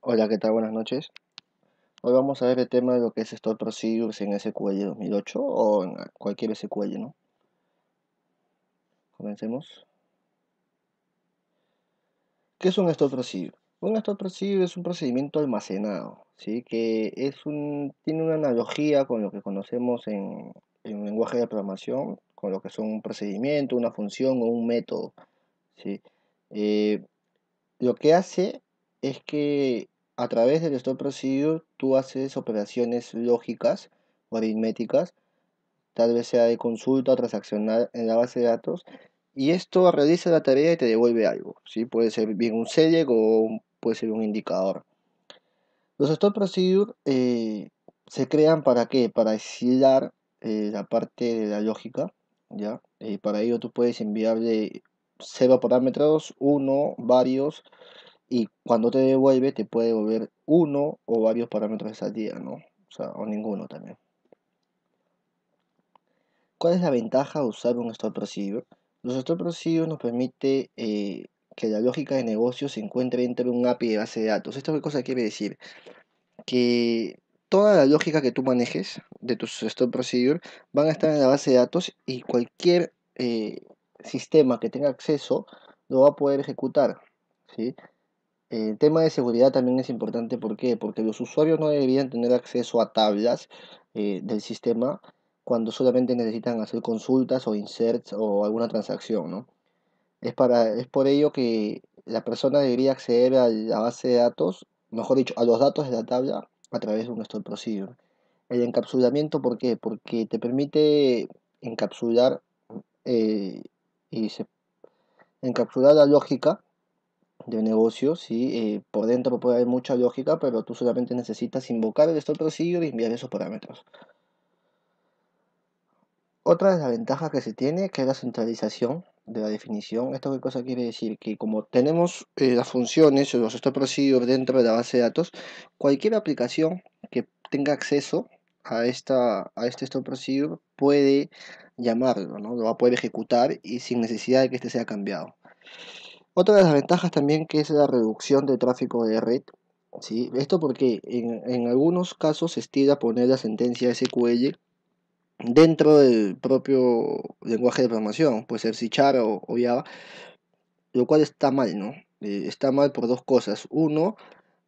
Hola, ¿qué tal? Buenas noches. Hoy vamos a ver el tema de lo que es Store Procedures en SQL 2008 o en cualquier SQL, ¿no? Comencemos. ¿Qué es un Store Procedure? Un Store Procedure es un procedimiento almacenado, ¿sí? Tiene una analogía con lo que conocemos en un lenguaje de programación, con lo que son un procedimiento, una función o un método, ¿sí? Eh, lo que hace es que a través del Store Procedure tú haces operaciones lógicas o aritméticas, tal vez sea de consulta o transaccional en la base de datos, y esto realiza la tarea y te devuelve algo, ¿sí? Puede ser bien un select o puede ser un indicador. Los Store Procedure se crean ¿para qué? Para aislar la parte de la lógica, ¿ya? Para ello tú puedes enviarle cero parámetros, uno, varios, y cuando te devuelve te puede devolver uno o varios parámetros de salida, ¿no? O sea, o ninguno también. ¿Cuál es la ventaja de usar un Store Procedure? Los Store Procedure nos permite que la lógica de negocio se encuentre dentro de un API de base de datos. ¿Esto qué cosa quiere decir? Que toda la lógica que tú manejes de tus Store Procedure van a estar en la base de datos y cualquier sistema que tenga acceso lo va a poder ejecutar, ¿sí? El tema de seguridad también es importante. ¿Por qué? Porque los usuarios no deberían tener acceso a tablas del sistema cuando solamente necesitan hacer consultas o inserts o alguna transacción, ¿no? Es por ello que la persona debería acceder a la base de datos, mejor dicho, a los datos de la tabla a través de un store procedure. El encapsulamiento, ¿por qué? Porque te permite encapsular eh, y se, encapsular la lógica de negocio, ¿sí? Por dentro puede haber mucha lógica, pero tú solamente necesitas invocar el store procedure y enviar esos parámetros. Otra de las ventajas que se tiene, que es la centralización de la definición. ¿Esto qué cosa quiere decir? Que como tenemos las funciones o los store procedure dentro de la base de datos, cualquier aplicación que tenga acceso a este store procedure puede llamarlo, ¿no? Lo va a poder ejecutar y sin necesidad de que este sea cambiado. Otra de las ventajas también que es la reducción del tráfico de red, ¿sí? Esto porque en algunos casos se estila poner la sentencia SQL dentro del propio lenguaje de programación, puede ser C# o Java, lo cual está mal, ¿no? Está mal por dos cosas. Uno,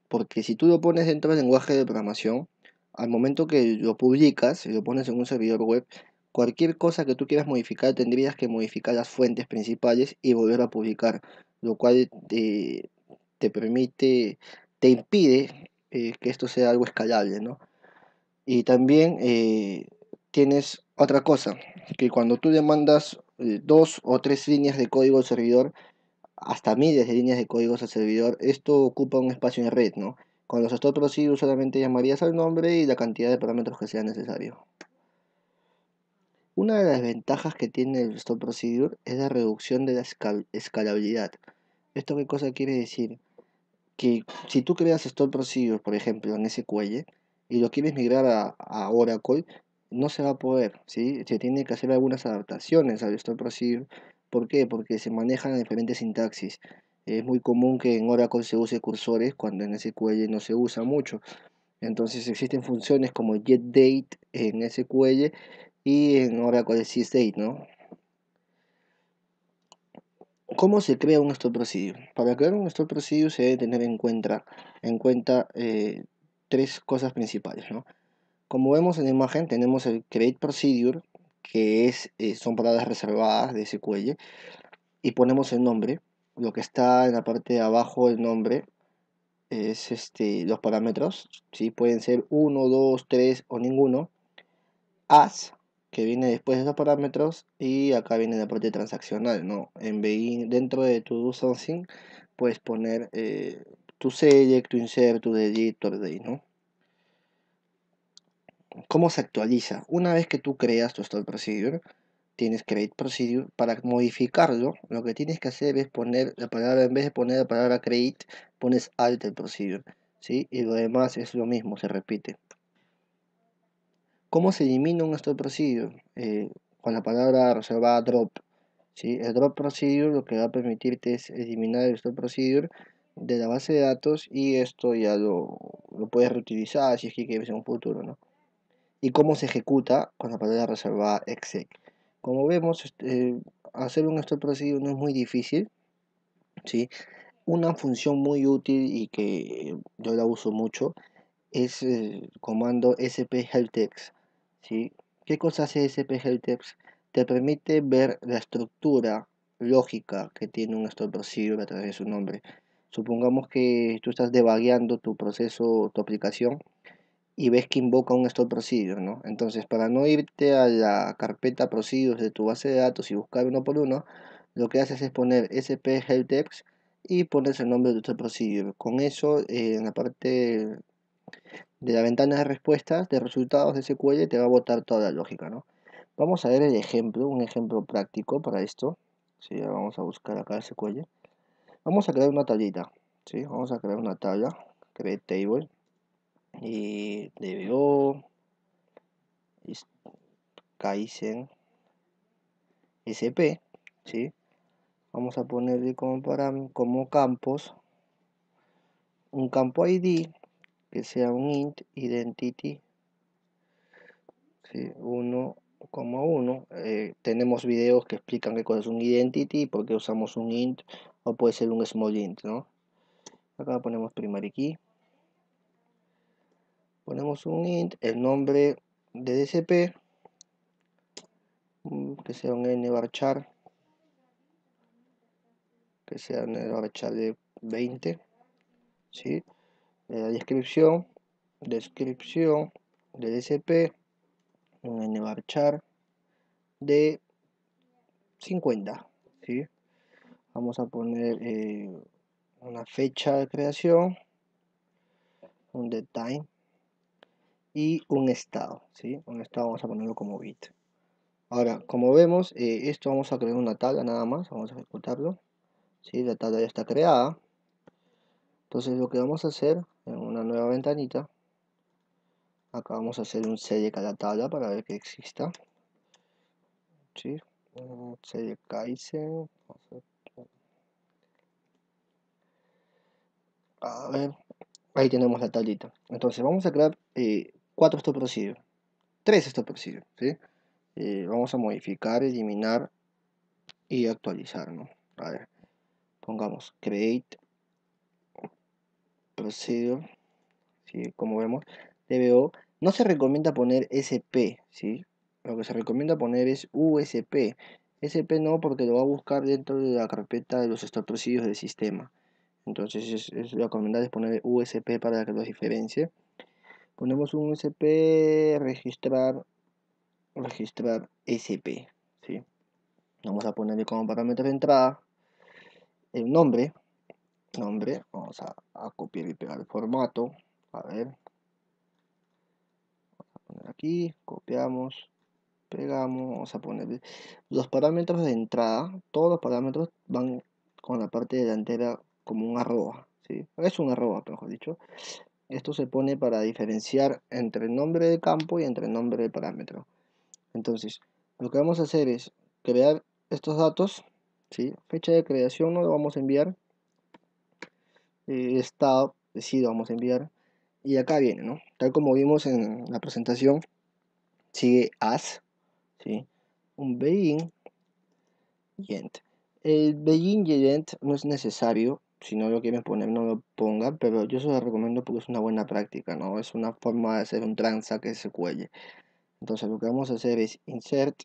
porque si tú lo pones dentro del lenguaje de programación, al momento que lo publicas y lo pones en un servidor web, cualquier cosa que tú quieras modificar, tendrías que modificar las fuentes principales y volver a publicar, lo cual te permite, te impide que esto sea algo escalable, ¿no? Y también tienes otra cosa, que cuando tú le mandas dos o tres líneas de código al servidor, hasta miles de líneas de códigos al servidor, esto ocupa un espacio en red, ¿no? Con los store procedures solamente llamarías al nombre y la cantidad de parámetros que sea necesario. Una de las ventajas que tiene el store procedure es la reducción de la escalabilidad. ¿Esto qué cosa quiere decir? Que si tú creas store procedure, por ejemplo, en SQL, y lo quieres migrar a Oracle, no se va a poder, ¿sí? Se tiene que hacer algunas adaptaciones al store procedure. ¿Por qué? Porque se manejan diferentes sintaxis. Es muy común que en Oracle se use cursores cuando en SQL no se usa mucho. Entonces existen funciones como getDate en SQL y en Oracle sysdate, ¿no? ¿Cómo se crea un store procedure? Para crear un store procedure se debe tener en cuenta tres cosas principales, ¿no? Como vemos en la imagen, tenemos el create procedure, que son palabras reservadas de SQL, y ponemos el nombre. Lo que está en la parte de abajo del nombre es los parámetros, ¿sí? Pueden ser uno, 2, 3 o ninguno. As, que viene después de los parámetros, y acá viene la parte transaccional, ¿no? Dentro de tu do something puedes poner tu select, tu insert, tu delete, tu update, ¿no? ¿Cómo se actualiza? Una vez que tú creas tu store procedure, tienes create procedure. Para modificarlo, lo que tienes que hacer es poner la palabra, en vez de poner la palabra create, pones alter procedure, ¿sí? Y lo demás es lo mismo, se repite. ¿Cómo se elimina un store procedure? Con la palabra reservada drop, ¿sí? El drop procedure lo que va a permitirte es eliminar el store procedure de la base de datos y esto ya lo puedes reutilizar si es que quieres en un futuro, ¿no? Y cómo se ejecuta con la palabra reservada exec. Como vemos, hacer un store procedure no es muy difícil, ¿sí? Una función muy útil y que yo la uso mucho es el comando sp-helptext, ¿sí? ¿Qué cosa hace sp-helptext? Te permite ver la estructura lógica que tiene un store procedure a través de su nombre. Supongamos que tú estás debugueando tu proceso, tu aplicación, y ves que invoca un store procedure, ¿no? Entonces, para no irte a la carpeta procedures de tu base de datos y buscar uno por uno, lo que haces es poner sp-helptext y pones el nombre de tu store procedure. Con eso, en la parte de la ventana de respuestas, de resultados de SQL, te va a botar toda la lógica, ¿no? Vamos a ver el ejemplo, un ejemplo práctico para esto. Sí, vamos a buscar acá SQL. Vamos a crear una tablita, ¿sí? Vamos a crear una tabla, create table, y DBO, Kaizen, SP, ¿sí? Vamos a ponerle como campos un campo ID que sea un int identity, ¿sí? 1,1. Tenemos videos que explican qué cosa es un identity y por qué usamos un int, o puede ser un small int, ¿no? Acá ponemos primary key, ponemos un int, el nombre de DSP, que sea un nvarchar, que sea un nvarchar de 20, ¿sí? La descripción de DSP, un nvarchar de 50, ¿sí? Vamos a poner una fecha de creación, un dead time y un estado, ¿sí? Un estado vamos a ponerlo como bit. Ahora, como vemos, esto vamos a crear una tabla nada más, vamos a ejecutarlo, ¿sí? La tabla ya está creada. Entonces lo que vamos a hacer en una nueva ventanita, acá vamos a hacer un select a la tabla para ver que exista, ¿sí? Select Kaizen, a ver, ahí tenemos la tablita. Entonces vamos a crear 4 stop procedure, 3 stop procedure, ¿sí? Vamos a modificar, eliminar y actualizar, ¿no? A ver, pongamos create procedure, ¿sí? Como vemos, DBO. No se recomienda poner SP, ¿sí? Lo que se recomienda poner es USP. SP no, porque lo va a buscar dentro de la carpeta de los stop procedures del sistema. Entonces es lo recomendable es poner USP para que los diferencie. Ponemos un USP, registrar SP, ¿sí? Vamos a ponerle como parámetro de entrada el nombre, vamos a copiar y pegar el formato, a ver, poner aquí, copiamos, pegamos, vamos a poner los parámetros de entrada, todos los parámetros van con la parte delantera como un arroba, ¿sí? Es un arroba, mejor dicho. Esto se pone para diferenciar entre el nombre de campo y entre el nombre de parámetro. Entonces, lo que vamos a hacer es crear estos datos, ¿sí? Fecha de creación no lo vamos a enviar, estado, sí lo vamos a enviar, y acá viene, ¿no? Tal como vimos en la presentación, sigue as, ¿sí? Un begin y end. El begin y el end no es necesario, si no lo quieren poner no lo pongan, pero yo se lo recomiendo porque es una buena práctica, ¿no? Es una forma de hacer un transact que se cuelle. Entonces lo que vamos a hacer es insert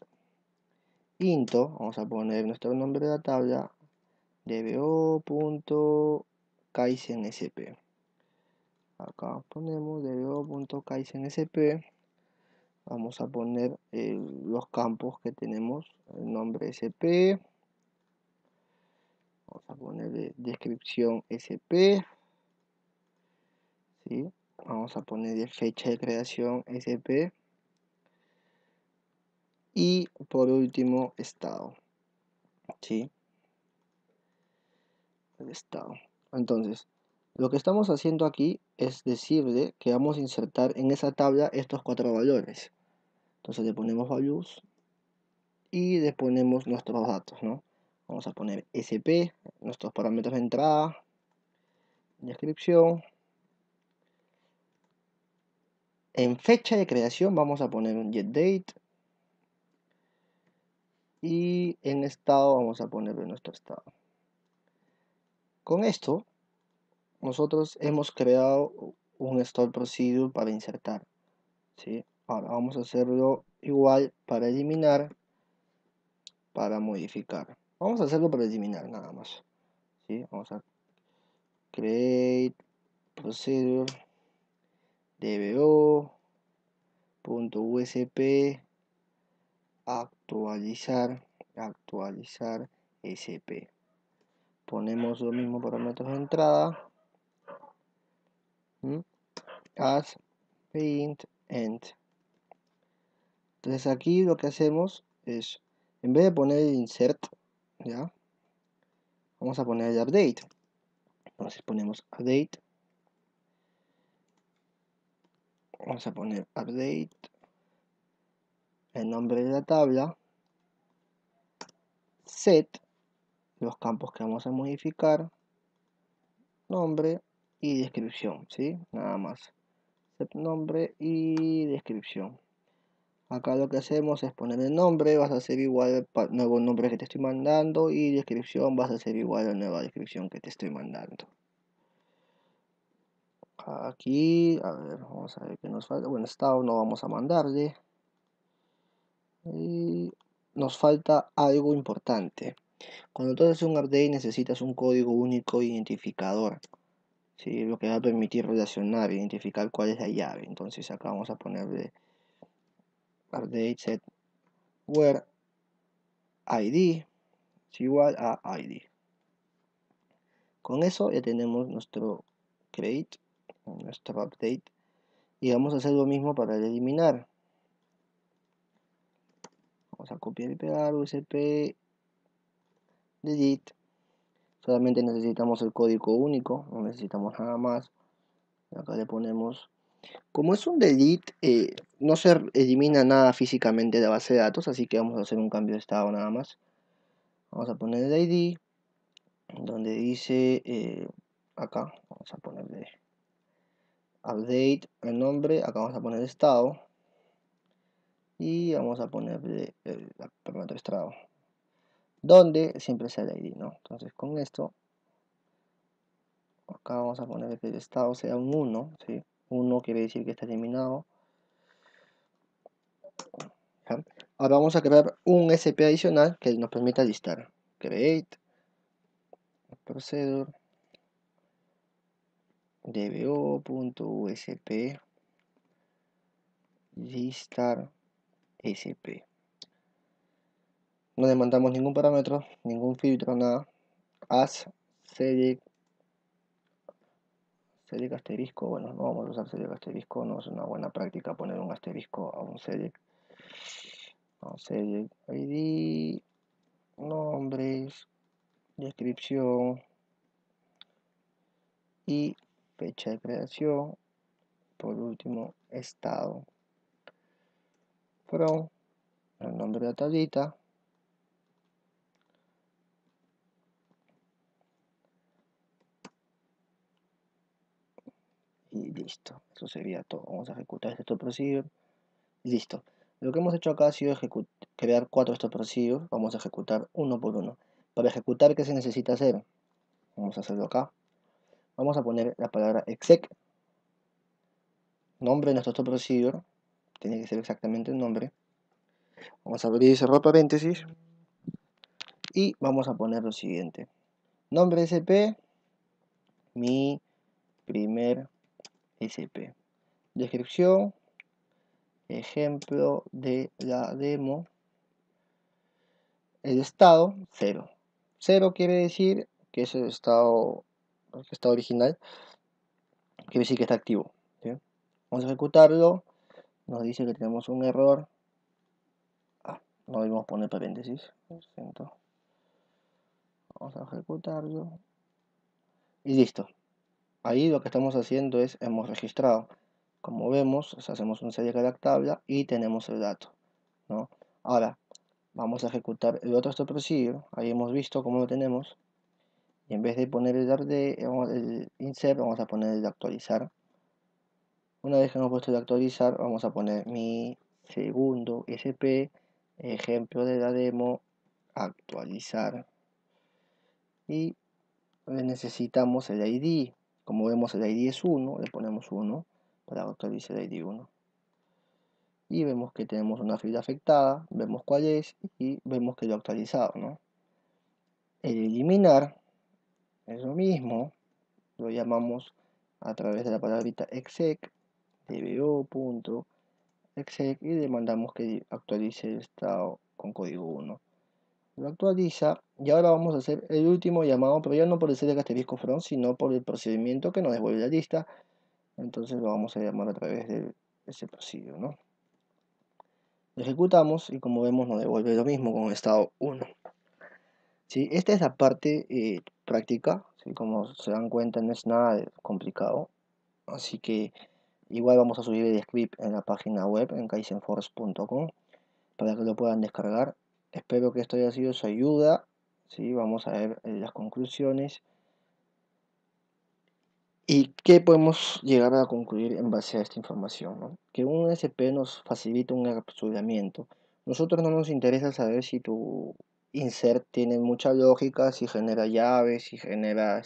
into, vamos a poner nuestro nombre de la tabla, dbo.kaizensp. Acá ponemos dbo.kaizensp. Vamos a poner los campos que tenemos, el nombre sp, vamos a poner descripción sp, ¿sí? Vamos a poner fecha de creación sp y por último estado, ¿sí? El estado. Entonces, lo que estamos haciendo aquí es decirle que vamos a insertar en esa tabla estos 4 valores. Entonces le ponemos values y le ponemos nuestros datos, ¿no? Vamos a poner SP, nuestros parámetros de entrada, descripción. En fecha de creación vamos a poner un getDate. Y en estado vamos a ponerle nuestro estado. Con esto, nosotros hemos creado un store procedure para insertar, ¿sí? Ahora vamos a hacerlo igual para eliminar, para modificar. Vamos a hacerlo para eliminar nada más, ¿sí? Vamos a create procedure dbo.usp actualizar sp. Ponemos los mismos parámetros de entrada, as paint end. Entonces aquí lo que hacemos es, en vez de poner el insert, ¿ya? Vamos a poner el update. Entonces ponemos update. Vamos a poner update. El nombre de la tabla. Set. Los campos que vamos a modificar. Nombre y descripción, ¿sí? Nada más. Set nombre y descripción. Acá lo que hacemos es poner el nombre, vas a hacer igual al nuevo nombre que te estoy mandando, y descripción vas a hacer igual a la nueva descripción que te estoy mandando. Aquí, a ver, vamos a ver qué nos falta. Bueno, estado no vamos a mandarle. Y nos falta algo importante. Cuando tú haces un update necesitas un código único identificador, ¿sí? Lo que va a permitir relacionar, identificar cuál es la llave. Entonces acá vamos a ponerle update set where id es igual a id. Con eso ya tenemos nuestro create, nuestro update, y vamos a hacer lo mismo para el eliminar. Vamos a copiar y pegar usp delete. Solamente necesitamos el código único, no necesitamos nada más. Acá le ponemos, como es un delete, no se elimina nada físicamente de la base de datos, así que vamos a hacer un cambio de estado nada más. Vamos a poner el id, donde dice, acá vamos a ponerle update, el nombre, acá vamos a poner estado, y vamos a ponerle el parámetro estado, donde siempre sea el id, ¿no? Entonces con esto, acá vamos a poner que el estado sea un 1, ¿sí? 1 quiere decir que está eliminado. ¿Ya? Ahora vamos a crear un SP adicional que nos permita listar. Create procedure dbo.usp listar sp. No le mandamos ningún parámetro, ningún filtro, nada. As select asterisco. Bueno, no vamos a usar select asterisco, no es una buena práctica poner un asterisco a un select. Select id, nombres, descripción y fecha de creación. Por último, estado. From, el nombre de la tablita. Y listo. Eso sería todo. Vamos a ejecutar este stop procedure. Listo. Lo que hemos hecho acá ha sido crear 4 stop procedure. Vamos a ejecutar uno por uno. Para ejecutar, ¿qué se necesita hacer? Vamos a hacerlo acá. Vamos a poner la palabra exec. Nombre de nuestro stop procedure. Tiene que ser exactamente el nombre. Vamos a abrir y cerrar paréntesis. Y vamos a poner lo siguiente. Nombre SP. Mi primer SP. Descripción. Ejemplo de la demo. El estado 0. 0 quiere decir que es el estado original. Quiere decir que está activo, ¿sí? Vamos a ejecutarlo. Nos dice que tenemos un error. No debemos poner paréntesis. Vamos a ejecutarlo. Y listo. Ahí lo que estamos haciendo es, hemos registrado. Como vemos, hacemos un select a la tabla y tenemos el dato, ¿no? Ahora, vamos a ejecutar el otro stop procedure. Ahí hemos visto cómo lo tenemos. y en vez de poner el insert, vamos a poner el de actualizar. Una vez que hemos puesto el de actualizar, vamos a poner mi segundo SP, ejemplo de la demo, actualizar. Y necesitamos el ID. Como vemos, el ID es 1, le ponemos 1 para actualizar el ID 1. Y vemos que tenemos una fila afectada, vemos cuál es y vemos que lo ha actualizado, ¿no? El eliminar es lo mismo, lo llamamos a través de la palabrita exec, dbo.exec, y le mandamos que actualice el estado con código 1. Lo actualiza y ahora vamos a hacer el último llamado, pero ya no por el set de asterisco from, sino por el procedimiento que nos devuelve la lista. Entonces lo vamos a llamar a través de ese procedimiento, ¿no? Lo ejecutamos y como vemos nos devuelve lo mismo con estado 1. ¿Sí? Esta es la parte práctica, ¿sí? Como se dan cuenta no es nada complicado, así que igual vamos a subir el script en la página web en kaizenforce.com para que lo puedan descargar. Espero que esto haya sido su ayuda, ¿sí? Vamos a ver las conclusiones y qué podemos llegar a concluir en base a esta información, ¿no? Que un SP nos facilita un encapsulamiento. Nosotros no nos interesa saber si tu insert tiene mucha lógica, si genera llaves, si genera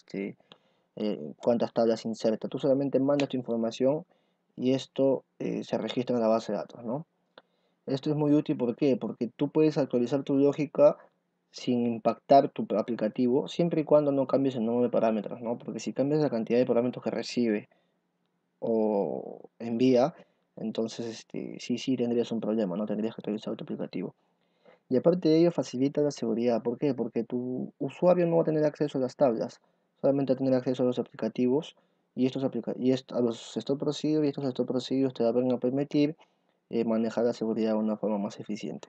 cuántas tablas inserta. Tú solamente mandas tu información y esto se registra en la base de datos, ¿no? Esto es muy útil, ¿por qué? Porque tú puedes actualizar tu lógica sin impactar tu aplicativo, siempre y cuando no cambies el número de parámetros, ¿no? Porque si cambias la cantidad de parámetros que recibe o envía, entonces sí tendrías un problema, no tendrías que actualizar tu aplicativo. Y aparte de ello facilita la seguridad, ¿por qué? Porque tu usuario no va a tener acceso a las tablas, solamente va a tener acceso a los aplicativos y a los stop procedures, y estos stop procedures te van a permitir manejar la seguridad de una forma más eficiente.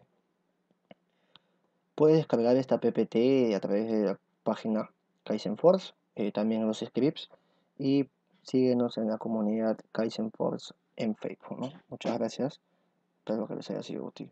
Puedes descargar esta PPT a través de la página Kaizen Force, también los scripts, y síguenos en la comunidad Kaizen Force en Facebook, ¿no? Muchas gracias, espero que les haya sido útil.